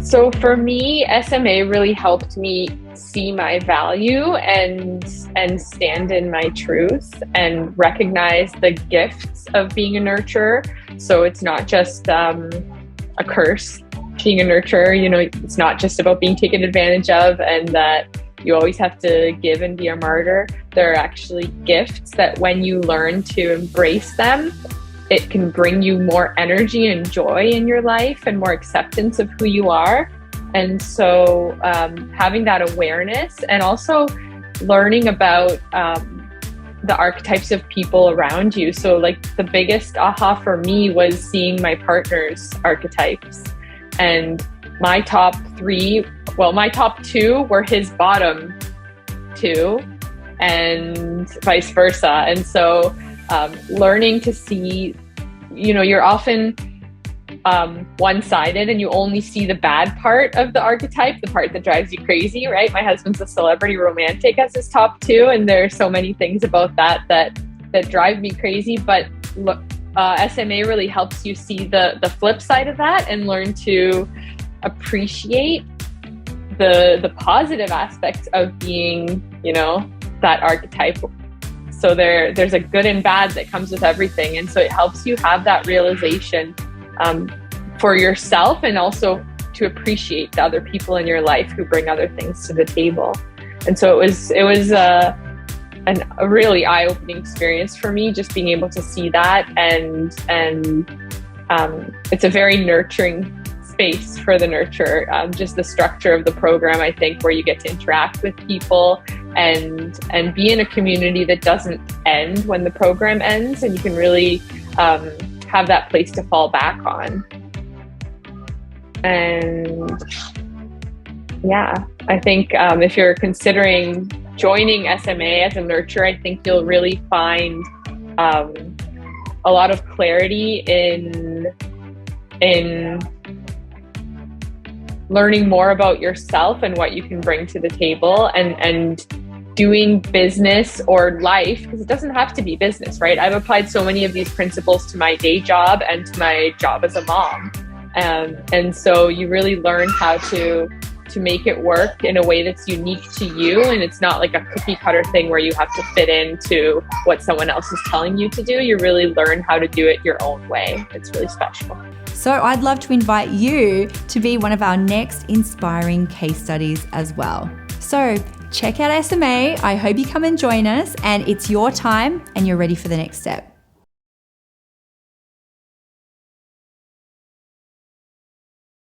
So for me, SMA really helped me see my value and stand in my truth and recognize the gifts of being a nurturer. So it's not just a curse being a nurturer. You know, it's not just about being taken advantage of and that you always have to give and be a martyr. There are actually gifts that when you learn to embrace them, it can bring you more energy and joy in your life and more acceptance of who you are. And so having that awareness and also learning about the archetypes of people around you. So like the biggest aha for me was seeing my partner's archetypes. And my top two were his bottom two and vice versa. And so learning to see, you know, you're often one-sided and you only see the bad part of the archetype, the part that drives you crazy, right? My husband's a celebrity romantic as his top two, and there are so many things about that drive me crazy. But SMA really helps you see the flip side of that and learn to appreciate the positive aspects of being, you know, that archetype. So there's a good and bad that comes with everything. And so it helps you have that realization for yourself and also to appreciate the other people in your life who bring other things to the table. And so it was a really eye-opening experience for me, just being able to see that. And it's a very nurturing space for the nurturer. Just the structure of the program, I think, where you get to interact with people and be in a community that doesn't end when the program ends, and you can really have that place to fall back on. And yeah, I think if you're considering joining SMA as a nurturer, I think you'll really find a lot of clarity in learning more about yourself and what you can bring to the table, and doing business or life, because it doesn't have to be business, right? I've applied so many of these principles to my day job and to my job as a mom. And so you really learn how to make it work in a way that's unique to you. And it's not like a cookie cutter thing where you have to fit into what someone else is telling you to do. You really learn how to do it your own way. It's really special. So I'd love to invite you to be one of our next inspiring case studies as well. So check out SMA. I hope you come and join us, and it's your time and you're ready for the next step.